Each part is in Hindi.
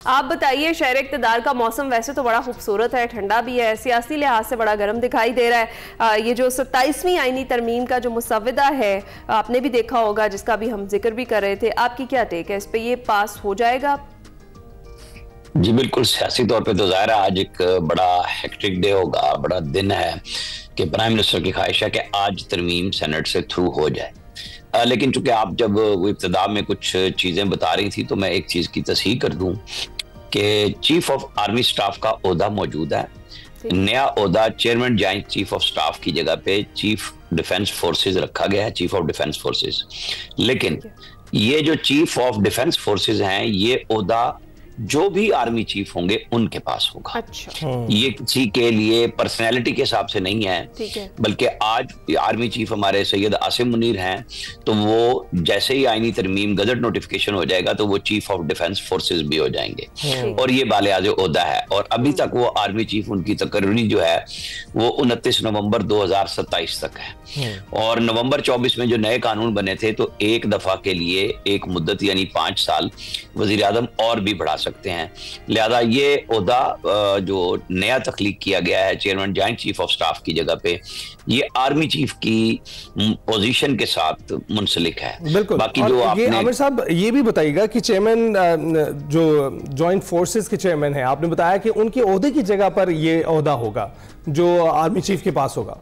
आप बताइए, शहर इक़्तिदार का मौसम वैसे तो बड़ा खूबसूरत है, ठंडा भी है, सियासी लिहाज से बड़ा गर्म दिखाई दे रहा है। ये जो 27वीं आईनी तरमीम का जो मुसव्वदा है, आपने भी देखा होगा, जिसका भी हम जिक्र भी कर रहे थे, आपकी क्या टेक है इस पे? ये पास हो जाएगा? जी बिल्कुल, सियासी तौर पे तो ज़ाहिर है आज एक बड़ा हेक्टिक डे होगा, बड़ा दिन है कि प्राइम मिनिस्टर की ख्वाहिश है कि आज तरमीम सेनेट से थ्रू हो जाए। लेकिन चूंकि आप जब वो इब्तिदा में कुछ चीज़ें बता रही थी तो मैं एक चीज़ की तस्हीह कर दूं कि चीफ ऑफ आर्मी स्टाफ का ओहदा मौजूद है। नया ओहदा chairman joint chief of staff की जगह पे चीफ डिफेंस फोर्सेस रखा गया है, चीफ ऑफ डिफेंस फोर्सेस। लेकिन ये जो चीफ ऑफ डिफेंस फोर्सेस हैं, ये ओहदा जो भी आर्मी चीफ होंगे उनके पास होगा। अच्छा। ये किसी के लिए पर्सनैलिटी के हिसाब से नहीं है, बल्कि आज आर्मी चीफ हमारे सैयद आसिम मुनीर हैं, तो वो जैसे ही आईनी तरमीम गजट नोटिफिकेशन हो जाएगा तो वो चीफ ऑफ डिफेंस फोर्सेस भी हो जाएंगे और ये बाले-आज़ ओहदा है। और अभी तक वो आर्मी चीफ, उनकी तकर्री जो है वो 29 नवंबर 2027 तक है। और नवंबर 24 में जो नए कानून बने थे तो एक दफा के लिए एक मुद्दत यानी 5 साल वजीर आज़म और भी बढ़ा सकते हैं। लिहाजा ये ओहदा जो नया तख्लीक किया गया है chairman joint chief of staff की जगह पे, ये आर्मी चीफ की पोजीशन के साथ मुंसलिक है। बिल्कुल। बाकी जो आपने आमिर साहब ये भी बताइएगा कि चेयरमैन जो जॉइंट फोर्सेस के चेयरमैन है, आपने बताया कि उनके ओहदे की जगह पर ये ओहदा होगा जो आर्मी चीफ के पास होगा।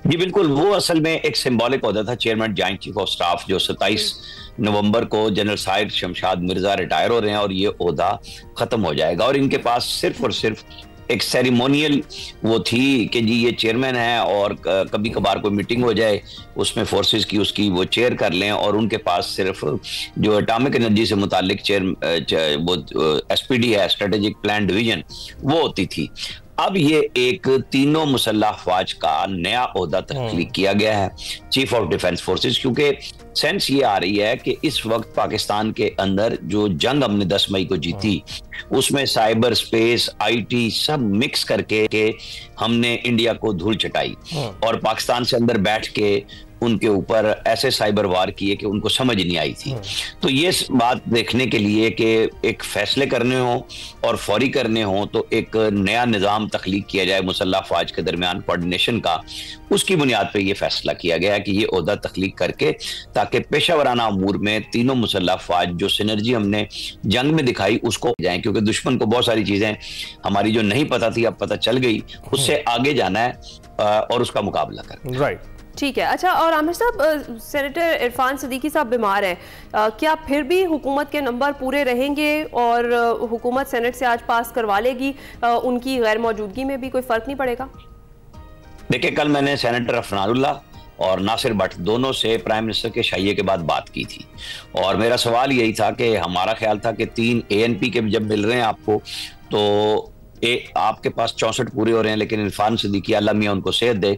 जी बिल्कुल, वो असल में एक सिंबॉलिक ओहदा था chairman joint chief of staff, जो 27 नवंबर को जनरल साहिर शमशाद मिर्जा रिटायर हो रहे हैं और ये ओहदा खत्म हो जाएगा और इनके पास सिर्फ और सिर्फ एक सेरेमोनियल वो थी कि जी ये चेयरमैन है और कभी कभार कोई मीटिंग हो जाए उसमें फोर्सेस की, उसकी वो चेयर कर लें और उनके पास सिर्फ जो एटॉमिक एनर्जी से मुतालिक चेयर वो एसपीडी है, स्ट्रेटेजिक प्लान डिवीजन, वो होती थी। अब ये एक तीनों मुसल्लह अफवाज का नया ओहदा तख्लीक किया गया है, चीफ ऑफ डिफेंस फोर्सेस, क्योंकि सेंस ये आ रही है कि इस वक्त पाकिस्तान के अंदर जो जंग हमने 10 मई को जीती उसमें साइबर स्पेस, आईटी सब मिक्स करके के हमने इंडिया को धूल चटाई और पाकिस्तान से अंदर बैठ के उनके ऊपर ऐसे साइबर वार किए कि उनको समझ नहीं आई थी। तो ये बात देखने के लिए कि एक फैसले करने हो और फौरी करने हो तो एक नया निज़ाम तख्लीक किया जाए मुसल्लह अफवाज के दरमियान कोऑर्डिनेशन का, उसकी बुनियाद पे ये फैसला किया गया है कि ये ओहदा तख्लीक करके ताकि पेशा वराना अमूर में तीनों मुसल्लह अफवाज जो सिनर्जी हमने जंग में दिखाई उसको जाए, क्योंकि दुश्मन को बहुत सारी चीजें हमारी जो नहीं पता थी अब पता चल गई, उससे आगे जाना है और उसका मुकाबला करना। राइट, ठीक है। अच्छा, और आमिर साहब, सेनेटर इरफान सिद्दीकी साहब बीमार हैं, क्या फिर भी हुकूमत के नंबर पूरे रहेंगे और हुकूमत सेनेट से आज पास करवा लेगी? उनकी गैर मौजूदगी में भी कोई फर्क नहीं पड़ेगा? देखिए, कल मैंने सेनेटर अफनानुल्लाह और नासिर भट्ट दोनों से प्राइम मिनिस्टर के शाइये के बाद बात की थी और मेरा सवाल यही था कि हमारा ख्याल था कि 3 ANP के जब मिल रहे हैं आपको तो आपके पास 64 पूरे हो रहे हैं, लेकिन इरफान सिद्दीकी अल्लाह मियां उनको सेहत दे,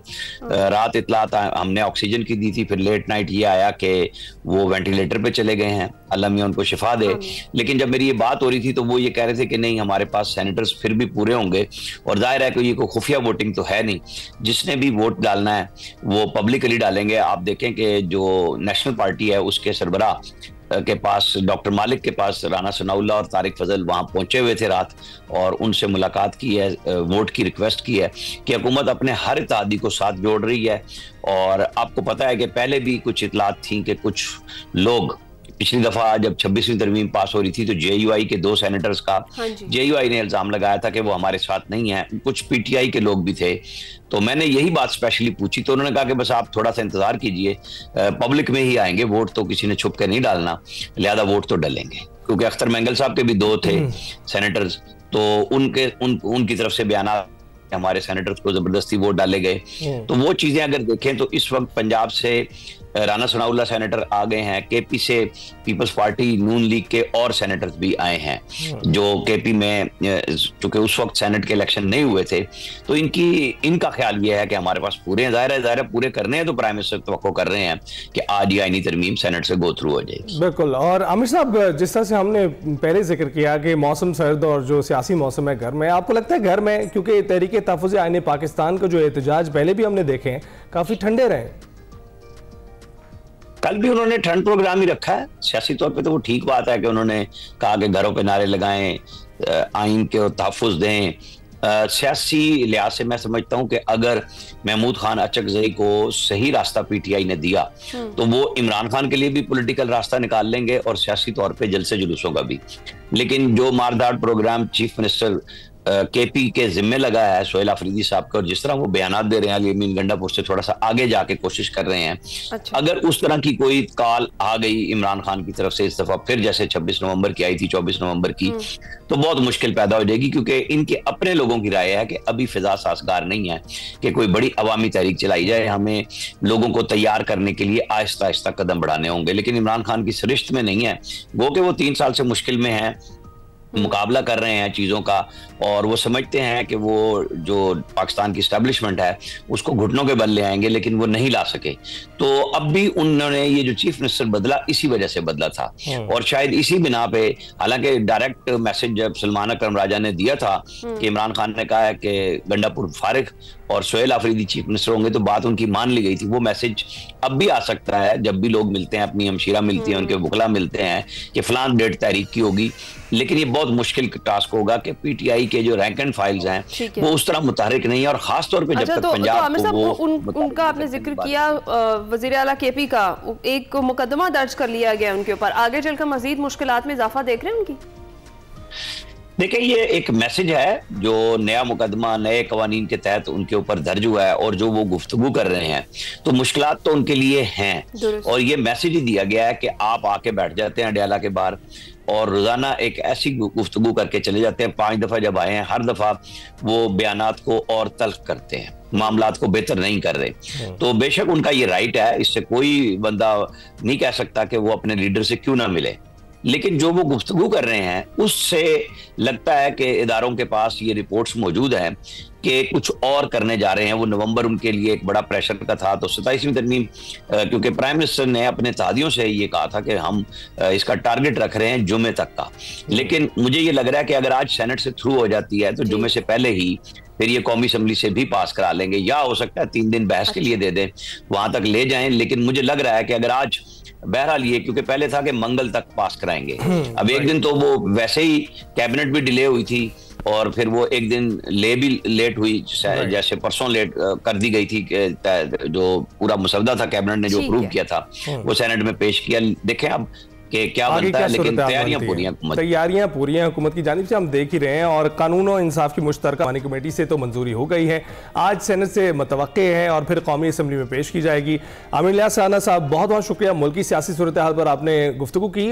रात इतलात हमने ऑक्सीजन की दी थी, फिर लेट नाइट ये आया कि वो वेंटिलेटर पे चले गए हैं, अल्लाह मियां उनको शिफा दे। लेकिन जब मेरी ये बात हो रही थी तो वो ये कह रहे थे कि नहीं, हमारे पास सेनेटर्स फिर भी पूरे होंगे और जाहिर है कि ये कोई खुफिया वोटिंग तो है नहीं, जिसने भी वोट डालना है वो पब्लिकली डालेंगे। आप देखें कि जो नेशनल पार्टी है उसके सरबराह के पास, डॉक्टर मालिक के पास राना सनाउल्लाह और तारिक फजल वहां पहुंचे हुए थे रात और उनसे मुलाकात की है, वोट की रिक्वेस्ट की है कि हुकूमत अपने हर इत्तेहादी को साथ जोड़ रही है। और आपको पता है कि पहले भी कुछ इतलात थी कि कुछ लोग, पिछली दफा जब 26वीं तरमीम पास हो रही थी तो JUI के 2 सेनेटर्स का JUI ने इल्जाम लगाया था कि वो हमारे साथ नहीं है, कुछ PTI के लोग भी थे। तो मैंने यही बात स्पेशली पूछी तो उन्होंने कहा कि बस आप थोड़ा सा इंतजार कीजिए, पब्लिक में ही आएंगे, वोट तो किसी ने छुप के नहीं डालना, लिहाजा वोट तो डलेंगे। क्योंकि अख्तर मेंगल साहब के भी 2 थे सेनेटर्स, तो उनकी तरफ से बयान हमारे सेनेटर्स को जबरदस्ती वोट डाले गए। तो वो चीजें अगर देखें तो इस वक्त पंजाब से राना सनाउल्लाह सेनेटर आ गए हैं, KP से पीपल्स पार्टी नून लीग के और सेनेटर्स भी आए हैं जो KP में, चूंकि उस वक्त सेनेट के इलेक्शन नहीं हुए थे, तो इनका ख्याल ये है कि हमारे पास पूरे हैं। ज़ाहिर है पूरे करने हैं तो प्राइम मिनिस्टर तवक्को कर रहे हैं कि आज ये आईनी तरमीम सेनेट से गो थ्रू हो जाएगी। बिल्कुल। और आमिर साहब, जिस तरह से हमने पहले जिक्र किया कि मौसम सर्द और जो सियासी मौसम है घर में, आपको लगता है घर में, क्योंकि तहरीक तहफ़्फ़ुज़ आईन पाकिस्तान का जो एहतजाज पहले भी हमने देखे हैं काफ़ी ठंडे रहे? कल भी उन्होंने ठंड प्रोग्राम ही रखा है। सियासी तौर पे तो वो ठीक बात है कि उन्होंने कहा कि घरों पे नारे लगाएं, आइन के तहफ़्फ़ुज़ दें। सियासी लिहाज से मैं समझता हूं कि अगर महमूद खान अचकज़ई को सही रास्ता पीटीआई ने दिया तो वो इमरान खान के लिए भी पॉलिटिकल रास्ता निकाल लेंगे और सियासी तौर पे जलसे जुलूसों का भी। लेकिन जो मारदार प्रोग्राम चीफ मिनिस्टर केपी के जिम्मे लगा है सोहेल अफरीदी साहब का, और जिस तरह वो बयानात दे रहे हैं अली गंडापुर से थोड़ा सा आगे जाके कोशिश कर रहे हैं, अच्छा। अगर उस तरह की कोई कॉल आ गई इमरान खान की तरफ से इस दफा फिर जैसे 26 नवंबर की आई थी, 24 नवंबर की, तो बहुत मुश्किल पैदा हो जाएगी, क्योंकि इनके अपने लोगों की राय है कि अभी फिजा साजगार नहीं है कि कोई बड़ी अवामी तहरीक चलाई जाए। हमें लोगों को तैयार करने के लिए आहिस्ता आहिस्ता कदम बढ़ाने होंगे, लेकिन इमरान खान की सरिश्त में नहीं है। वो कि वो 3 साल से मुश्किल में है, मुकाबला कर रहे हैं चीज़ों का, और वो समझते हैं कि वो जो पाकिस्तान की एस्टेब्लिशमेंट है उसको घुटनों के बल ले आएंगे, लेकिन वो नहीं ला सके। तो अब भी उन्होंने ये जो चीफ मिनिस्टर बदला इसी वजह से बदला था, और शायद इसी बिना पे, हालांकि डायरेक्ट मैसेज जब सलमान अकरम राजा ने दिया था कि इमरान खान ने कहा है कि गंडापुर फारिग और सोहेल अफरीदी चीफ मिनिस्टर होंगे, तो बात उनकी मान ली गई थी। वो मैसेज अब भी आ सकता है जब भी लोग मिलते हैं, अपनी हमशीरा मिलती है, उनके वकला मिलते हैं कि फलान डेट तारीख की होगी, लेकिन ये बहुत मुश्किल टास्क होगा कि पीटीआई के जो रैंक एंड फाइल्स हैं वो उस तरह मुतहरिक नहीं है, और खास तौर पे जब तक पंजाब उनका आपने जिक्र किया वजीर आला केपी का, एक मुकदमा दर्ज कर लिया गया उनके ऊपर, आगे चलकर मजीद मुश्किलात में इजाफा देख रहे हैं उनकी? देखिए, ये एक मैसेज है जो नया मुकदमा नए कवानीन के तहत उनके ऊपर दर्ज हुआ है, और जो वो गुफ्तगू कर रहे हैं तो मुश्किलात तो उनके लिए हैं, और ये मैसेज ही दिया गया है कि आप आके बैठ जाते हैं अडयाला के बाहर और रोजाना एक ऐसी गुफ्तगू करके चले जाते हैं। 5 दफा जब आए हैं, हर दफा वो बयानात को और तल्ख करते हैं, मामलात को बेहतर नहीं कर रहे। तो बेशक उनका ये राइट है, इससे कोई बंदा नहीं कह सकता कि वो अपने लीडर से क्यों ना मिले, लेकिन जो वो गुफ्तगू कर रहे हैं उससे लगता है कि इदारों के पास ये रिपोर्ट्स मौजूद हैं कि कुछ और करने जा रहे हैं। वो नवंबर उनके लिए एक बड़ा प्रेशर का था, तो 27वीं तरमीम, क्योंकि प्राइम मिनिस्टर ने अपने तादियों से ये कहा था कि हम इसका टारगेट रख रहे हैं जुमे तक का, लेकिन मुझे ये लग रहा है कि अगर आज सेनेट से थ्रू हो जाती है तो जुमे से पहले ही फिर ये कौमी असम्बली से भी पास करा लेंगे, या हो सकता है 3 दिन बहस के लिए दे दें, वहां तक ले जाएं। लेकिन मुझे लग रहा है कि अगर आज, बहरहाल ये, क्योंकि पहले था कि मंगल तक पास कराएंगे, अब एक दिन तो वो वैसे ही कैबिनेट भी डिले हुई थी, और फिर वो एक दिन भी लेट हुई, जैसे परसों लेट कर दी गई थी, जो पूरा मुसवदा था कैबिनेट ने जो अप्रूव किया था वो सेनेट में पेश किया। देखें अब कि क्या बनता है, लेकिन तैयारियां पूरी हैं हुकूमत की जानिब से, हम देख ही रहे हैं, और कानून और इंसाफ की मुश्तरका कमेटी से तो मंजूरी हो गई है, आज सेनेट से मुतवक्के है और फिर कौमी असम्बली में पेश की जाएगी। आमिर इलियास राना साहब, बहुत बहुत शुक्रिया, मुल्की सियासी सूरत हाल पर आपने गुफ्तगू की।